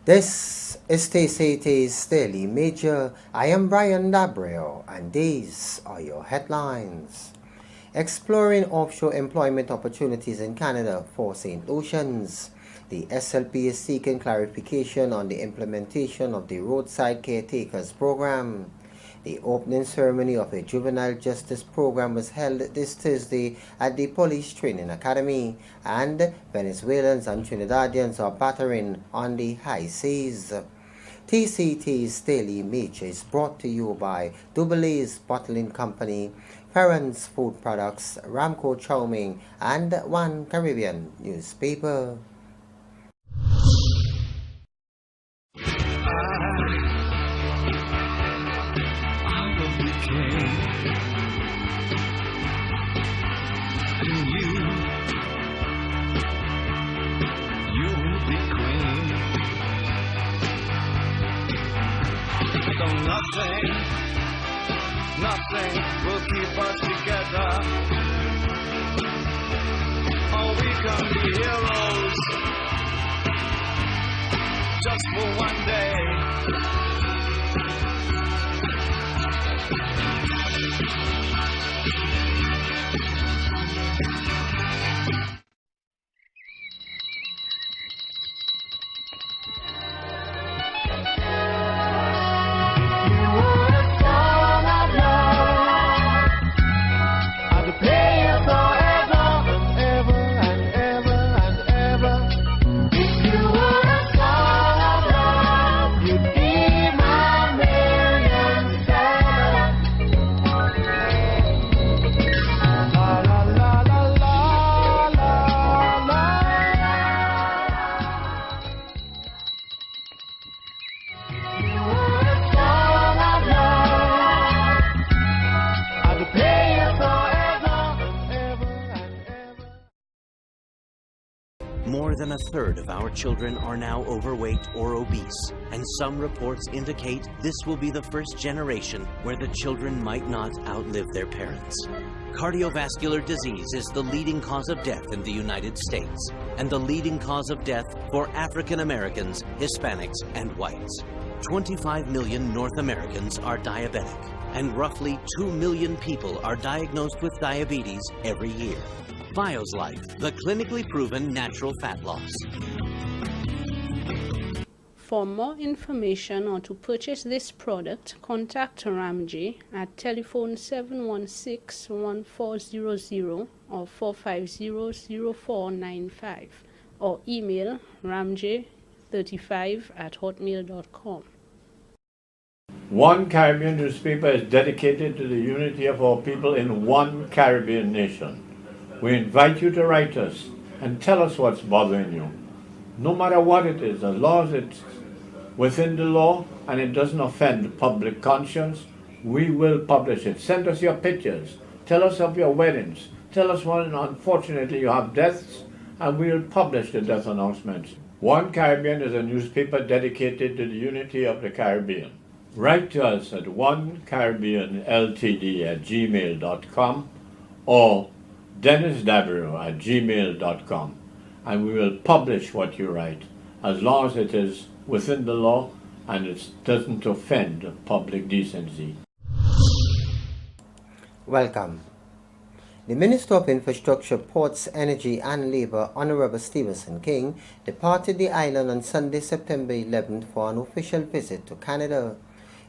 This is TCT's Daily Major. I am Brian Dabrio, and these are your headlines. Exploring offshore employment opportunities in Canada for St. Lucians. The SLP is seeking clarification on the implementation of the Roadside Caretakers Program. The opening ceremony of a juvenile justice program was held this Thursday at the Police Training Academy, and Venezuelans and Trinidadians are battering on the high seas. TCT's Daily Major is brought to you by Dubai's Bottling Company, Ferrans Food Products, Ramco Chowming, and One Caribbean Newspaper. So nothing will keep us together. Oh, we can be heroes just for one day. More than a third of our children are now overweight or obese, and some reports indicate this will be the first generation where the children might not outlive their parents. Cardiovascular disease is the leading cause of death in the United States, and the leading cause of death for African Americans, Hispanics, and whites. 25 million North Americans are diabetic, and roughly 2 million people are diagnosed with diabetes every year. Bios Life, the clinically proven natural fat loss. For more information or to purchase this product, contact Ramji at telephone 716-1400 or 450-0495 or email ramj35@hotmail.com. One Caribbean newspaper is dedicated to the unity of our people in one Caribbean nation. We invite you to write us and tell us what's bothering you. No matter what it is, as long as it's within the law and it doesn't offend public conscience, we will publish it. Send us your pictures. Tell us of your weddings. Tell us when unfortunately you have deaths, and we will publish the death announcements. One Caribbean is a newspaper dedicated to the unity of the Caribbean. Write to us at onecaribbeanltd@gmail.com or dennisdabiro@gmail.com, and we will publish what you write, as long as it is within the law and it doesn't offend public decency. Welcome. The Minister of Infrastructure, Ports, Energy and Labour, Honourable Stephenson King, departed the island on Sunday, September 11th for an official visit to Canada.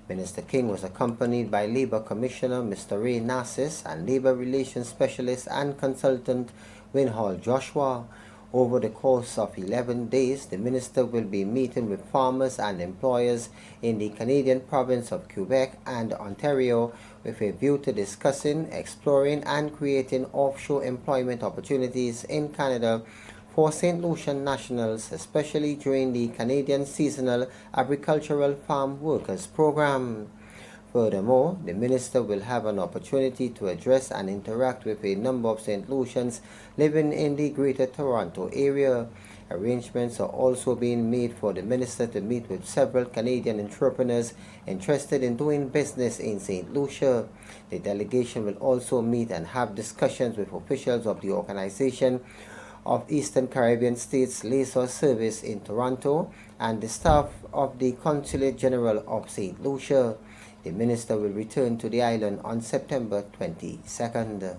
Minister King was accompanied by Labour Commissioner Mr. Ray Narcis and Labour Relations Specialist and Consultant Winhall Joshua. Over the course of 11 days, the Minister will be meeting with farmers and employers in the Canadian province of Quebec and Ontario with a view to discussing, exploring and creating offshore employment opportunities in Canada for St. Lucian nationals, especially during the Canadian Seasonal Agricultural Farm Workers Program. Furthermore, the Minister will have an opportunity to address and interact with a number of St. Lucians living in the Greater Toronto Area. Arrangements are also being made for the Minister to meet with several Canadian entrepreneurs interested in doing business in St. Lucia. The delegation will also meet and have discussions with officials of the organization of Eastern Caribbean States Liaison Service in Toronto and the staff of the Consulate General of St. Lucia. The minister will return to the island on September 22nd.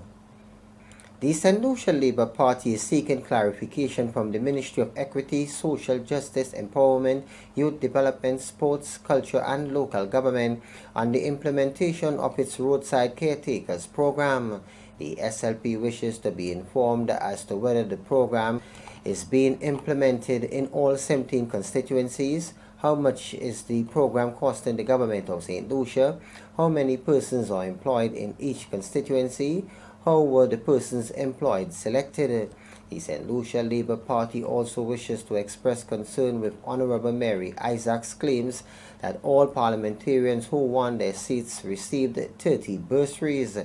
The St. Lucia Labour Party is seeking clarification from the Ministry of Equity, Social Justice, Empowerment, Youth Development, Sports, Culture and Local Government on the implementation of its Roadside Caretakers program. The SLP wishes to be informed as to whether the program is being implemented in all 17 constituencies, how much is the program costing the government of St. Lucia, how many persons are employed in each constituency, how were the persons employed selected. The St. Lucia Labour Party also wishes to express concern with Honourable Mary Isaac's claims that all parliamentarians who won their seats received 30 bursaries.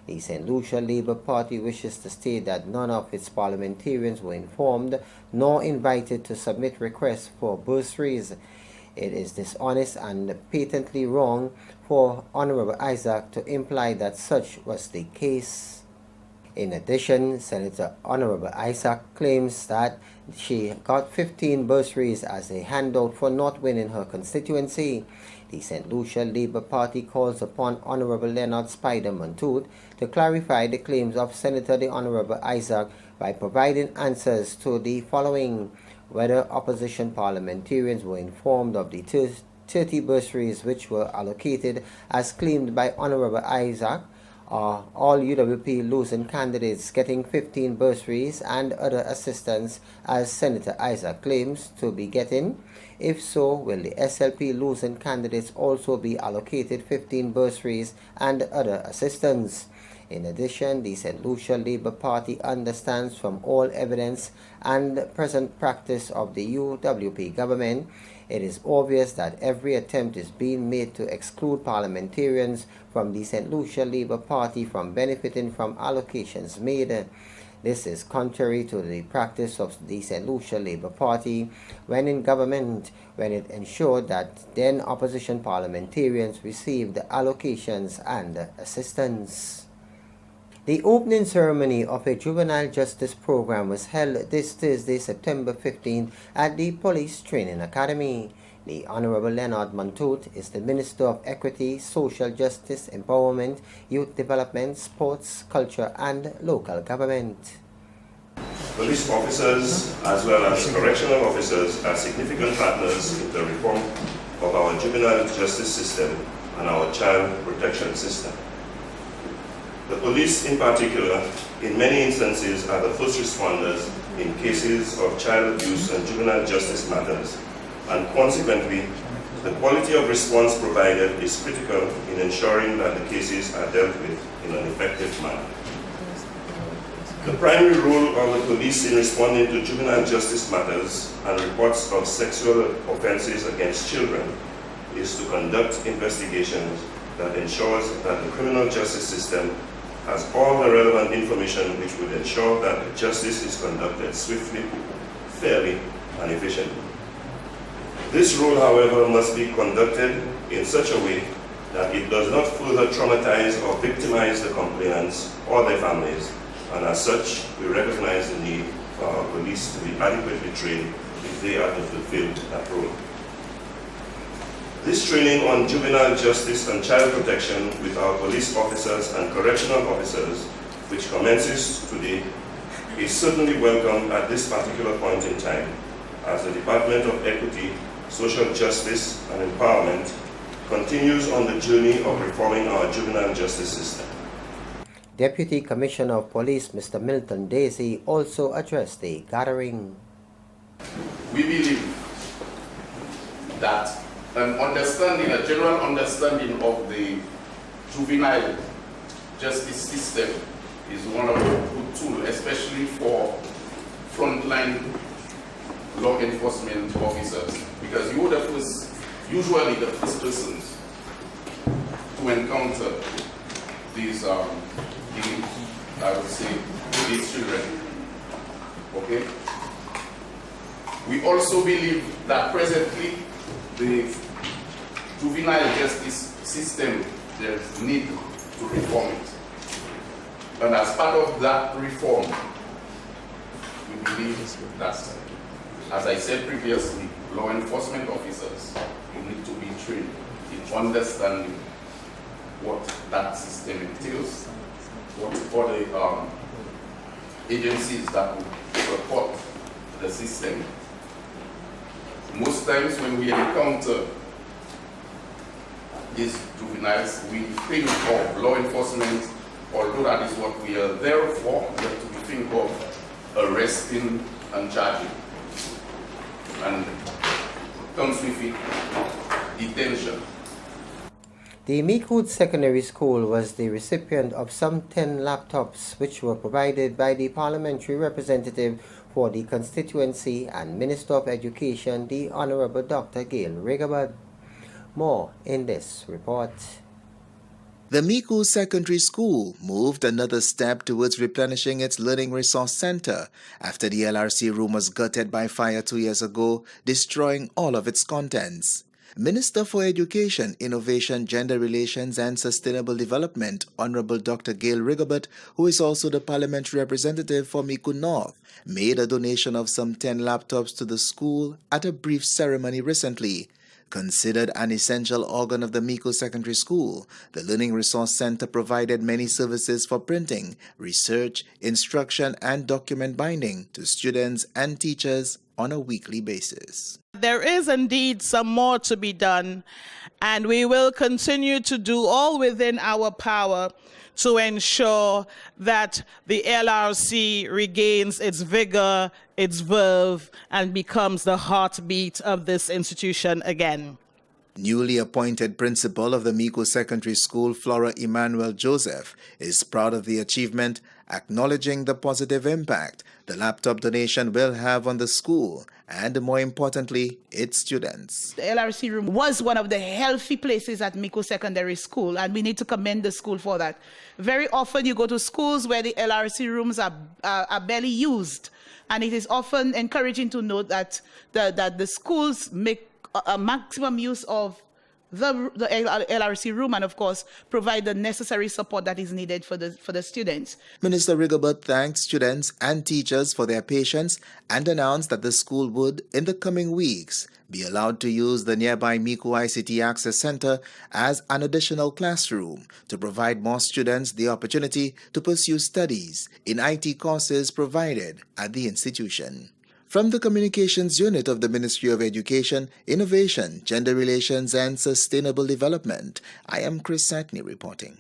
The St. Lucia Labour Party wishes to state that none of its parliamentarians were informed nor invited to submit requests for bursaries. It is dishonest and patently wrong for Honourable Isaac to imply that such was the case. In addition, Senator Honourable Isaac claims that she got 15 bursaries as a handout for not winning her constituency. The St. Lucia Labour Party calls upon Honourable Leonard Spider Montoot to clarify the claims of Senator the Honourable Isaac by providing answers to the following: whether opposition parliamentarians were informed of the 30 bursaries which were allocated as claimed by Honourable Isaac, are all UWP losing candidates getting 15 bursaries and other assistance as Senator Isaac claims to be getting? If so, will the SLP losing candidates also be allocated 15 bursaries and other assistance? In addition, the St. Lucia Labour Party understands from all evidence and present practice of the UWP government, it is obvious that every attempt is being made to exclude parliamentarians from the St. Lucia Labour Party from benefiting from allocations made. This is contrary to the practice of the St. Lucia Labour Party when in government, when it ensured that then opposition parliamentarians received allocations and assistance. The opening ceremony of a juvenile justice program was held this Thursday, September 15, at the Police Training Academy. The Honourable Leonard Montoot is the Minister of Equity, Social Justice, Empowerment, Youth Development, Sports, Culture and Local Government. Police officers as well as correctional officers are significant partners in the reform of our juvenile justice system and our child protection system. The police in particular, in many instances, are the first responders in cases of child abuse and juvenile justice matters, and consequently, the quality of response provided is critical in ensuring that the cases are dealt with in an effective manner. The primary role of the police in responding to juvenile justice matters and reports of sexual offences against children is to conduct investigations that ensures that the criminal justice system has all the relevant information which would ensure that justice is conducted swiftly, fairly, and efficiently. This role, however, must be conducted in such a way that it does not further traumatize or victimize the complainants or their families, and as such, we recognize the need for our police to be adequately trained if they are to fulfill that role. This training on juvenile justice and child protection with our police officers and correctional officers, which commences today, is certainly welcome at this particular point in time, as the Department of Equity, Social Justice and Empowerment continues on the journey of reforming our juvenile justice system. Deputy Commissioner of Police Mr. Milton Daisy also addressed the gathering. We believe that a general understanding of the juvenile justice system is one of the good tools, especially for frontline law enforcement officers, because you are usually the first persons to encounter these, these children. Okay. We also believe that presently the juvenile justice system, there's need to reform it. And as part of that reform, we believe that, as I said previously, law enforcement officers will need to be trained in understanding what that system entails, what for the agencies that will support the system. Most times when we encounter these juveniles, we think of law enforcement, although that is what we are there for, but we think of arresting and charging. And comes with it detention. The Meekwood Secondary School was the recipient of some 10 laptops which were provided by the parliamentary representative for the constituency and Minister of Education, the Honorable Dr. Gail Rigobert. More in this report. The Meekwood Secondary School moved another step towards replenishing its Learning Resource Center after the LRC room was gutted by fire 2 years ago, destroying all of its contents. Minister for Education, Innovation, Gender Relations and Sustainable Development, Honorable Dr. Gail Rigobert, who is also the parliamentary representative for Meekwood North, made a donation of some 10 laptops to the school at a brief ceremony recently. Considered an essential organ of the Meekwood Secondary School, the Learning Resource Center provided many services for printing, research, instruction and document binding to students and teachers on a weekly basis. There is indeed some more to be done, and we will continue to do all within our power to ensure that the LRC regains its vigor, its verve, and becomes the heartbeat of this institution again. Newly appointed principal of the Meekwood Secondary School, Flora Emmanuel Joseph, is proud of the achievement, acknowledging the positive impact the laptop donation will have on the school and, more importantly, its students. The LRC room was one of the healthy places at Meekwood Secondary School, and we need to commend the school for that. Very often you go to schools where the LRC rooms are barely used, and it is often encouraging to note that the schools make a maximum use of the LRC room and, of course, provide the necessary support that is needed for the students. Minister Rigobert thanked students and teachers for their patience and announced that the school would, in the coming weeks, be allowed to use the nearby Meekwood ICT Access Center as an additional classroom to provide more students the opportunity to pursue studies in IT courses provided at the institution. From the Communications Unit of the Ministry of Education, Innovation, Gender Relations and Sustainable Development, I am Chris Satney reporting.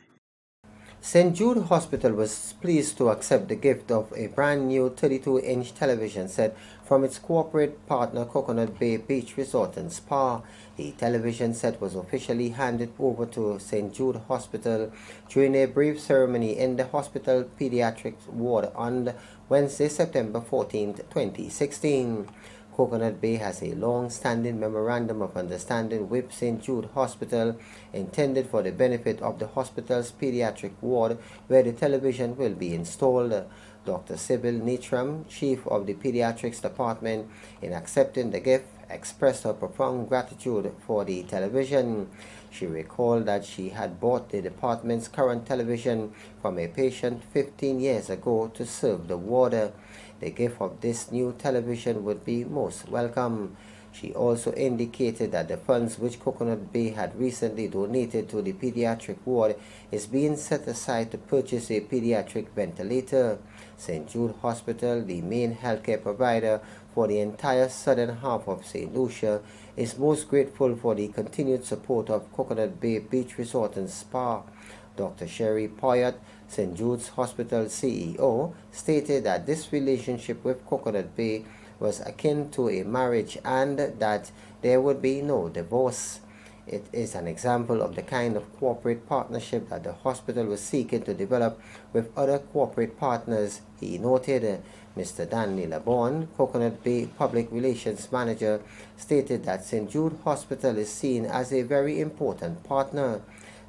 St. Jude Hospital was pleased to accept the gift of a brand new 32-inch television set from its corporate partner Coconut Bay Beach Resort and Spa. The television set was officially handed over to St. Jude Hospital during a brief ceremony in the hospital pediatrics ward on Wednesday, September 14, 2016. Coconut Bay has a long-standing memorandum of understanding with St. Jude Hospital intended for the benefit of the hospital's pediatric ward where the television will be installed. Dr. Sybil Neitram, chief of the pediatrics department, in accepting the gift, expressed her profound gratitude for the television. She recalled that she had bought the department's current television from a patient 15 years ago to serve the ward. The gift of this new television would be most welcome. She also indicated that the funds which Coconut Bay had recently donated to the pediatric ward is being set aside to purchase a pediatric ventilator. St. Jude Hospital, the main healthcare provider for the entire southern half of St. Lucia, is most grateful for the continued support of Coconut Bay Beach Resort and Spa. Dr. Sherry Poyat, St. Jude's Hospital CEO, stated that this relationship with Coconut Bay was akin to a marriage and that there would be no divorce. It is an example of the kind of corporate partnership that the hospital was seeking to develop with other corporate partners, he noted. Mr. Danley Labon, Coconut Bay Public Relations Manager, stated that St. Jude Hospital is seen as a very important partner.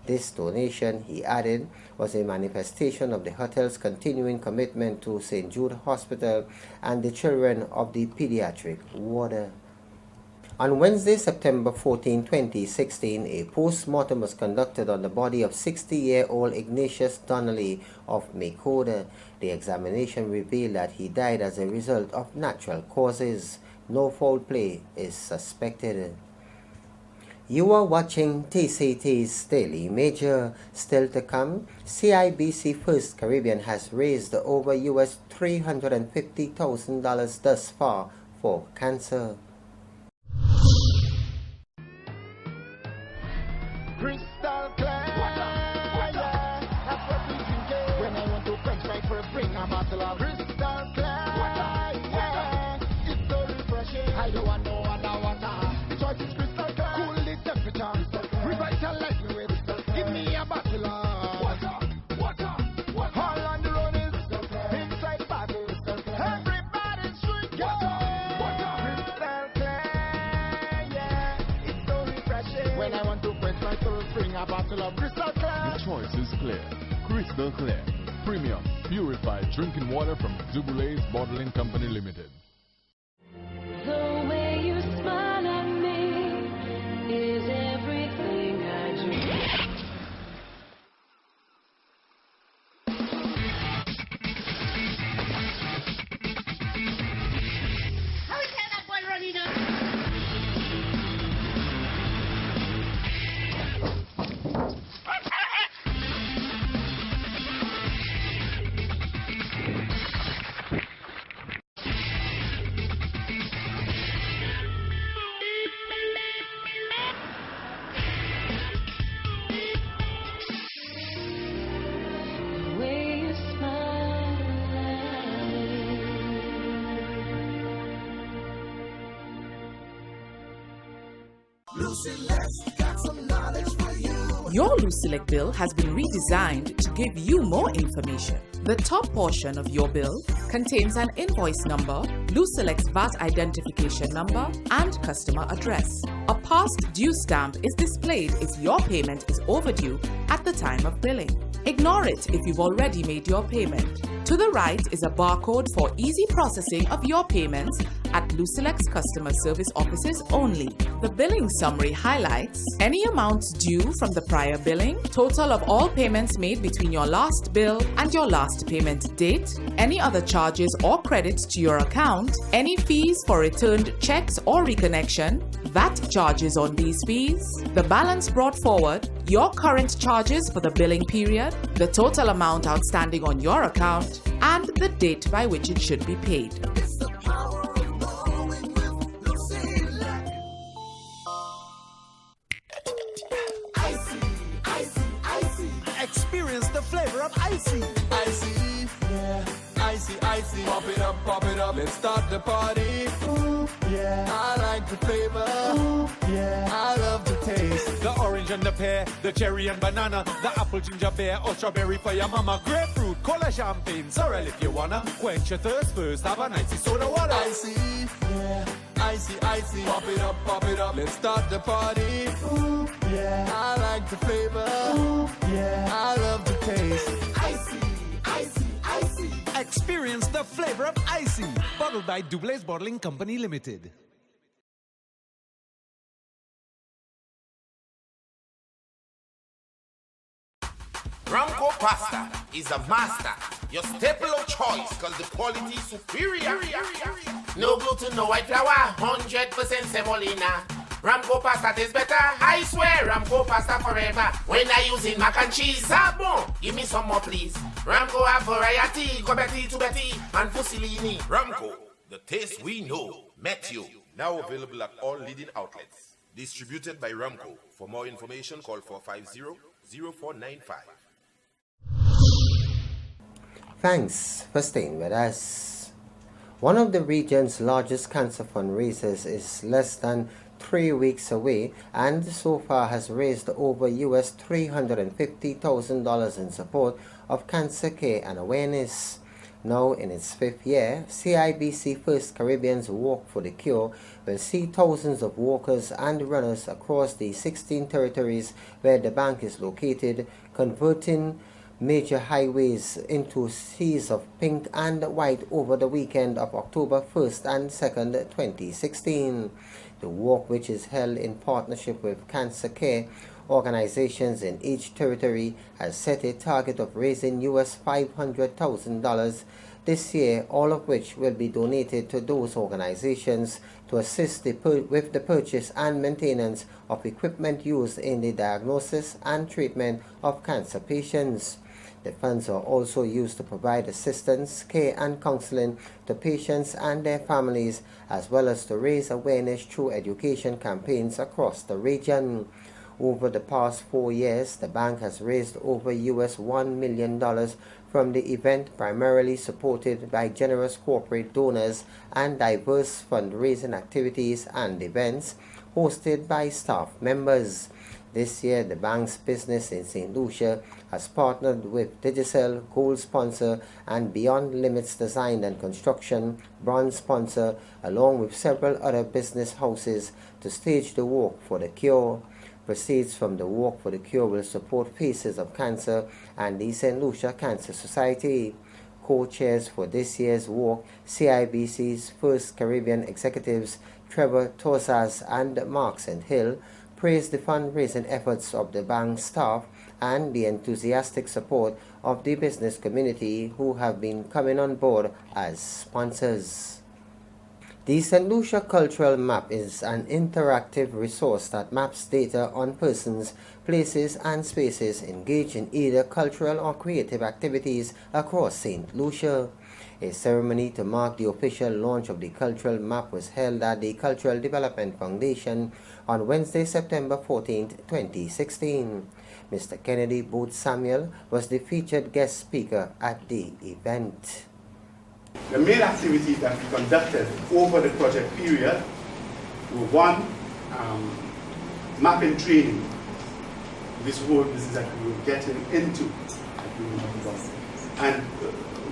This donation, he added, was a manifestation of the hotel's continuing commitment to St. Jude Hospital and the children of the pediatric ward. On Wednesday, September 14, 2016, a post-mortem was conducted on the body of 60-year-old Ignatius Donnelly of Macoda. The examination revealed that he died as a result of natural causes. No foul play is suspected. You are watching TCT's Daily Major. Still to come, CIBC First Caribbean has raised over US $350,000 thus far for cancer. Crystal clear, yeah. That's what we drink it. When I want to quench my thirst, bring a bottle of crystal clear, yeah. It's so refreshing. I don't want no other water. The choice is crystal clear. Cool the temperature. Revitalize me with. Give me a bottle of water. All on the road is inside bottle. Everybody's drinking water. Crystal clear, yeah. It's so refreshing. When I want to quench my thirst, bring a bottle of crystal clear. The choice is clear. Crystal clear. Premium, purified drinking water from Duboulet's Bottling Company Limited. The way you smile at me is everything I dream. How is that boy running up? The way you smile at me. Your Lucelec bill has been redesigned to give you more information. The top portion of your bill contains an invoice number, Lucelec's VAT identification number, and customer address. A past due stamp is displayed if your payment is overdue at the time of billing. Ignore it if you've already made your payment. To the right is a barcode for easy processing of your payments at Lucelec's customer service offices only. The billing summary highlights any amounts due from the prior billing, total of all payments made between your last bill and your last payment date, any other charges or credits to your account, any fees for returned checks or reconnection, VAT charges on these fees, the balance brought forward, your current charges for the billing period, the total amount outstanding on your account, and the date by which it should be paid. Experience the flavor of icy. Icy, yeah. Icy. Pop it up. Let's start the party. Ooh, yeah. I like the flavor. Ooh, yeah. I love the taste. The orange and the pear, the cherry and banana, the apple, ginger beer, or strawberry for your mama. Grapefruit, cola, champagne, sorrel if you wanna. Quench your thirst first, have an icy soda water. Icy, yeah. Icy. Pop it up. Let's start the party. Ooh, yeah. I like the flavor. Ooh, yeah. I love the taste. Icy. Experience the flavor of icy. Bottled by Duboulet's Bottling Company Limited. Ramco pasta is a master. Your staple of choice because the quality is superior. No gluten, no white flour, 100% semolina. Ramco pasta tastes better. I swear, Ramco pasta forever. When I using mac and cheese, bon. Give me some more, please. Ramco have variety, go Betty to Betty and Fusilini. Ramco, the taste we know, met you. Now available at all leading outlets. Distributed by Ramco. For more information, call 450-0495. Thanks for staying with us. One of the region's largest cancer fundraisers is less than 3 weeks away and so far has raised over US $350,000 in support of cancer care and awareness. Now in its 5th year, CIBC First Caribbean's Walk for the Cure will see thousands of walkers and runners across the 16 territories where the bank is located converting major highways into seas of pink and white over the weekend of October 1st and 2nd, 2016. The walk, which is held in partnership with cancer care organizations in each territory, has set a target of raising US $500,000 this year, all of which will be donated to those organizations to assist with the purchase and maintenance of equipment used in the diagnosis and treatment of cancer patients. The funds are also used to provide assistance, care, and counseling to patients and their families, as well as to raise awareness through education campaigns across the region. Over the past 4 years, the bank has raised over US $1 million from the event, primarily supported by generous corporate donors and diverse fundraising activities and events hosted by staff members. This year, the bank's business in St. Lucia has partnered with Digicel, Gold Sponsor, and Beyond Limits Design and Construction, Bronze Sponsor, along with several other business houses to stage the Walk for the Cure. Proceeds from the Walk for the Cure will support Faces of Cancer and the St. Lucia Cancer Society. Co-chairs for this year's walk, CIBC's First Caribbean executives Trevor Tosas and Mark St. Hill, praised the fundraising efforts of the bank staff and the enthusiastic support of the business community who have been coming on board as sponsors. The St. Lucia Cultural Map is an interactive resource that maps data on persons, places, and spaces engaged in either cultural or creative activities across St. Lucia. A ceremony to mark the official launch of the Cultural Map was held at the Cultural Development Foundation on Wednesday, September 14, 2016. Mr. Kennedy Booth Samuel was the featured guest speaker at the event. The main activities that we conducted over the project period were one, mapping training, this whole business that we were getting into. And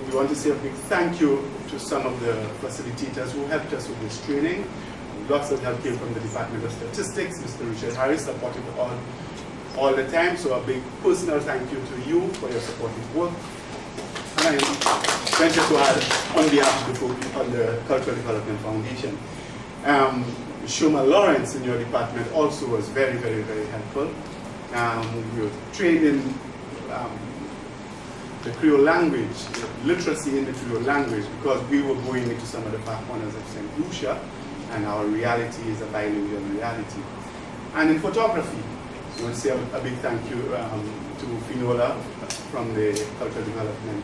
we want to say a big thank you to some of the facilitators who helped us with this training. Lots of help came from the Department of Statistics. Mr. Richard Harris supported all the time, so a big personal thank you to you for your supportive work. And I venture to add, on behalf of the Cultural Development Foundation, Shoma Lawrence in your department also was very, very, very helpful. We were trained in the Creole language, literacy in the Creole language, because we were going into some of the far corners of St. Lucia, and our reality is a bilingual reality. And in photography, I want to say a big thank you to Finola from the Cultural Development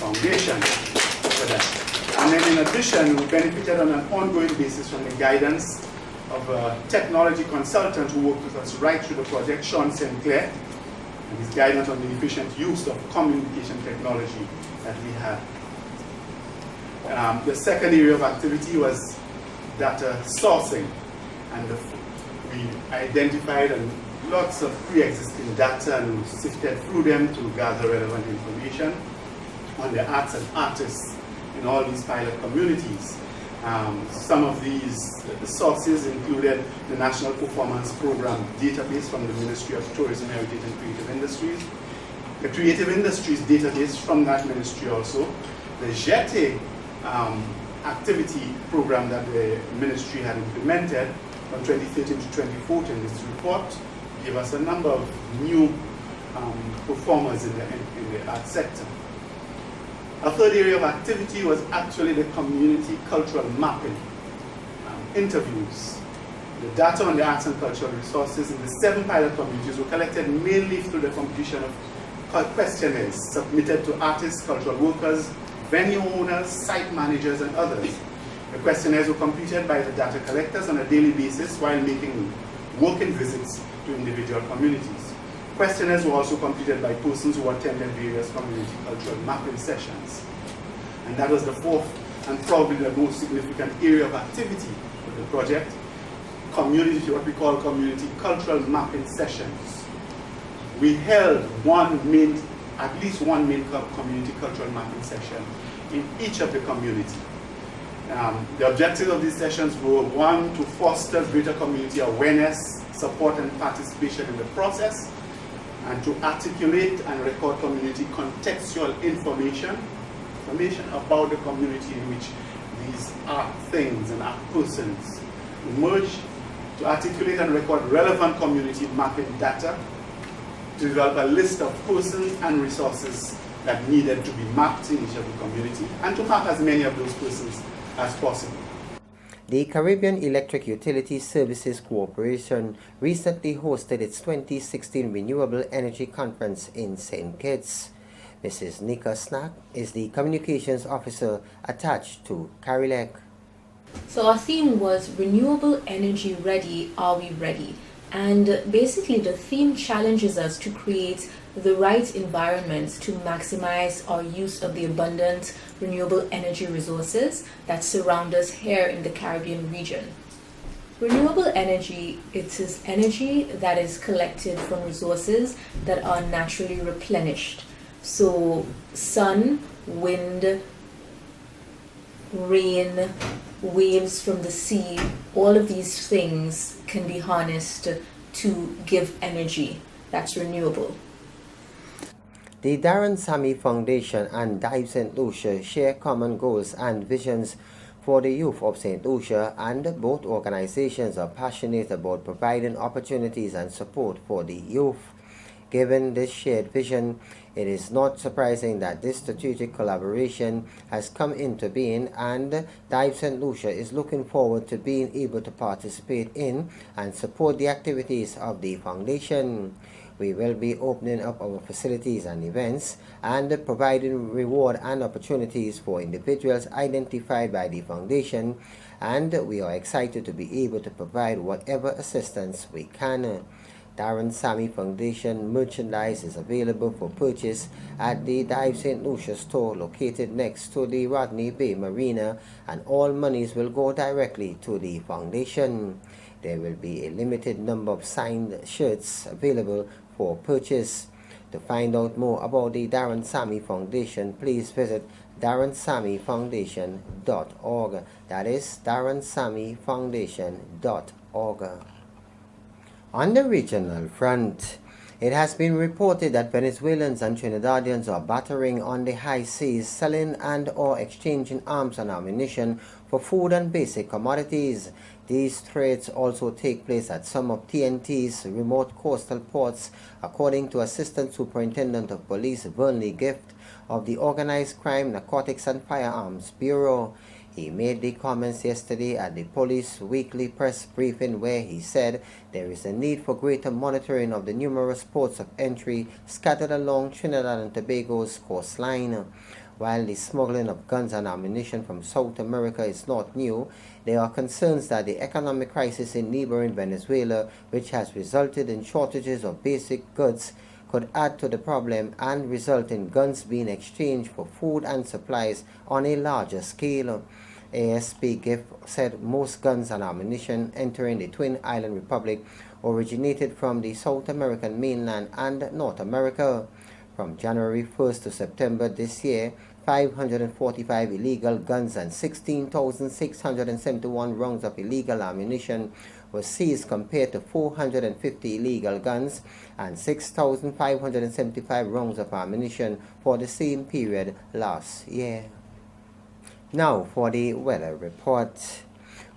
Foundation for that. And then in addition, we benefited on an ongoing basis from the guidance of a technology consultant who worked with us right through the project, Sean St. Clair, and his guidance on the efficient use of communication technology that we had. The second area of activity was data sourcing, and we identified lots of pre-existing data and sifted through them to gather relevant information on the arts and artists in all these pilot communities. Some of these sources included the National Performance Program database from the Ministry of Tourism, Heritage and Creative Industries, the Creative Industries database from that ministry also, the JETE activity program that the ministry had implemented from 2013 to 2014. This report gave us a number of new performers in the art sector. A third area of activity was actually the community cultural mapping, interviews. The data on the arts and cultural resources in the 7 pilot communities were collected mainly through the completion of questionnaires submitted to artists, cultural workers, venue owners, site managers, and others. The questionnaires were completed by the data collectors on a daily basis while making working visits to individual communities. Questionnaires were also completed by persons who attended various community cultural mapping sessions. And that was the fourth and probably the most significant area of activity for the project, what we call community cultural mapping sessions. We held at least one main community cultural mapping session in each of the communities. The objectives of these sessions were, one, to foster greater community awareness, support, and participation in the process, and to articulate and record community contextual information about the community in which these are things and are persons emerge, to articulate and record relevant community mapping data, to develop a list of persons and resources that needed to be mapped in each of the community, and to map as many of those persons as possible. The Caribbean Electric Utility Services Corporation recently hosted its 2016 Renewable Energy Conference in St. Kitts. Mrs. Nika Snack is the Communications Officer attached to CARILEC. So our theme was Renewable Energy Ready, Are We Ready? And basically the theme challenges us to create the right environment to maximize our use of the abundant renewable energy resources that surround us here in the Caribbean region. Renewable energy, it is energy that is collected from resources that are naturally replenished. So sun, wind, rain, waves from the sea, all of these things can be harnessed to give energy that's renewable. The Darren Sammy Foundation and Dive St. Lucia share common goals and visions for the youth of St. Lucia, and both organizations are passionate about providing opportunities and support for the youth. Given this shared vision, it is not surprising that this strategic collaboration has come into being, and Dive St. Lucia is looking forward to being able to participate in and support the activities of the foundation. We will be opening up our facilities and events and providing reward and opportunities for individuals identified by the foundation, and we are excited to be able to provide whatever assistance we can. Darren Sammy Foundation merchandise is available for purchase at the Dive St. Lucia store located next to the Rodney Bay Marina, and all monies will go directly to the foundation. There will be a limited number of signed shirts available for purchase. To find out more about the Darren Sammy Foundation, please visit darrensammyfoundation.org. That is darrensammyfoundation.org. On the regional front, it has been reported that Venezuelans and Trinidadians are battering on the high seas, selling and or exchanging arms and ammunition for food and basic commodities. These trades also take place at some of TNT's remote coastal ports, according to Assistant Superintendent of Police Burnley Gift of the Organized Crime, Narcotics and Firearms Bureau. He made the comments yesterday at the police weekly press briefing, where he said there is a need for greater monitoring of the numerous ports of entry scattered along Trinidad and Tobago's coastline. While the smuggling of guns and ammunition from South America is not new, there are concerns that the economic crisis in neighboring Venezuela, which has resulted in shortages of basic goods, could add to the problem and result in guns being exchanged for food and supplies on a larger scale. ASP Gift said most guns and ammunition entering the Twin Island Republic originated from the South American mainland and North America. From January 1st to September this year, 545 illegal guns and 16,671 rounds of illegal ammunition were seized, compared to 450 illegal guns and 6,575 rounds of ammunition for the same period last year. Now for the weather report.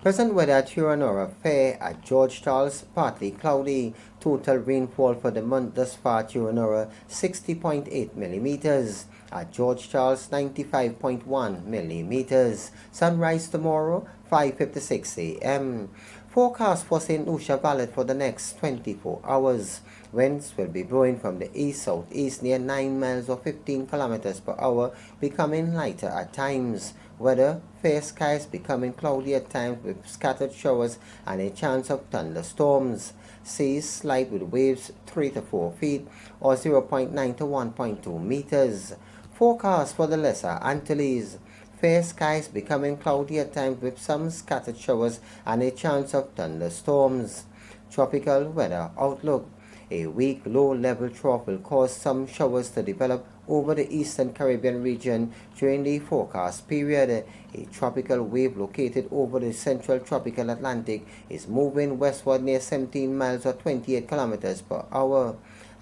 Present weather at Huronora fair at George Charles, partly cloudy. Total rainfall for the month thus far at Huronora 60.8 millimeters. At George Charles 95.1 millimeters. Sunrise tomorrow 5:56 a.m. Forecast for St. Lucia Valley for the next 24 hours. Winds will be blowing from the east-southeast near 9 miles or 15 kilometers per hour, becoming lighter at times. Weather, fair skies becoming cloudy at times with scattered showers and a chance of thunderstorms. Seas slight with waves 3 to 4 feet or 0.9 to 1.2 meters. Forecast for the Lesser Antilles. Fair skies becoming cloudy at times with some scattered showers and a chance of thunderstorms. Tropical weather outlook. A weak low-level trough will cause some showers to develop over the eastern Caribbean region during the forecast period. A tropical wave located over the central tropical Atlantic is moving westward near 17 miles or 28 kilometers per hour.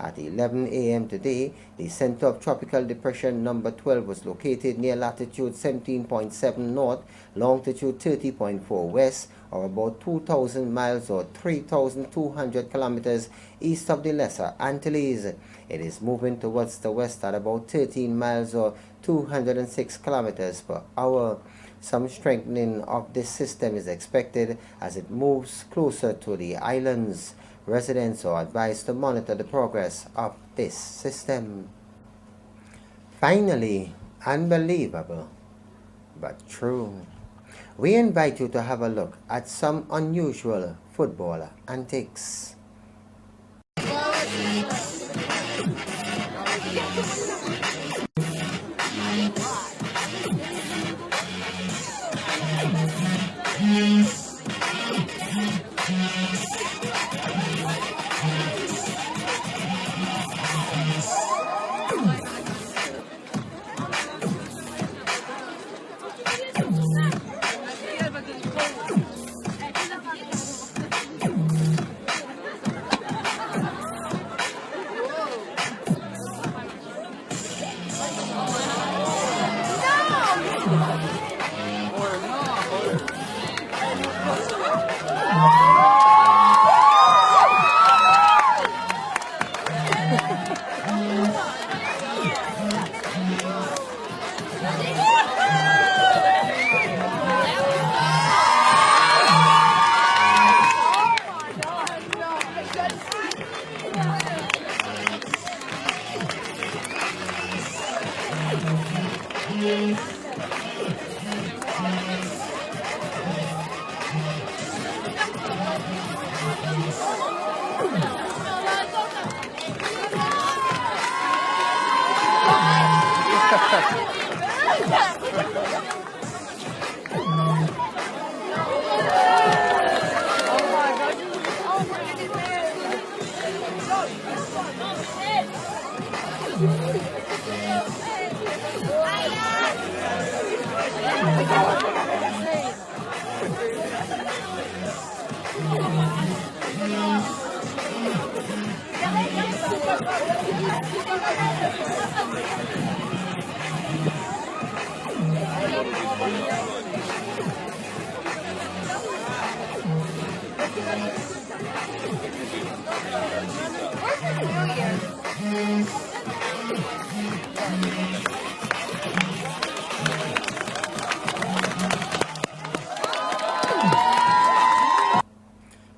At 11 a.m. today, the center of tropical depression number 12 was located near latitude 17.7 north, longitude 30.4 west, or about 2,000 miles or 3,200 kilometers east of the Lesser Antilles. It is moving towards the west at about 13 miles or 206 kilometers per hour. Some strengthening of this system is expected as it moves closer to the islands. Residents are advised to monitor the progress of this system. Finally, unbelievable but true, we invite you to have a look at some unusual football antics.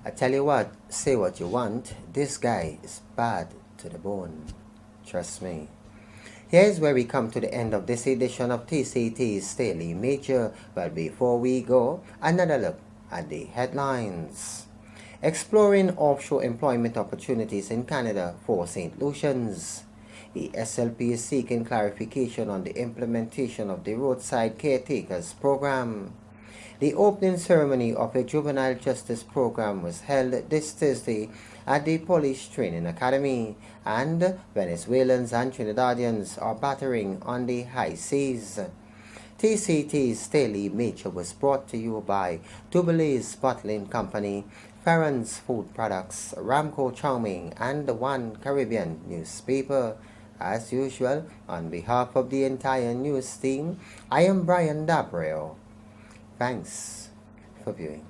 I tell you what, say what you want, this guy is bad to the bone. Trust me. Here's where we come to the end of this edition of TCT's Daily Major. But before we go, another look at the headlines. Exploring offshore employment opportunities in Canada for St. Lucians. The SLP is seeking clarification on the implementation of the Roadside Caretakers Program. The opening ceremony of a juvenile justice program was held this Thursday at the Police Training Academy, and Venezuelans and Trinidadians are battering on the high seas. TCT's Daily Major was brought to you by Duboulet's Bottling Company, Farron's Food Products, Ramco Charming, and the One Caribbean newspaper. As usual, on behalf of the entire news team, I am Brian Dabreo. Thanks for viewing.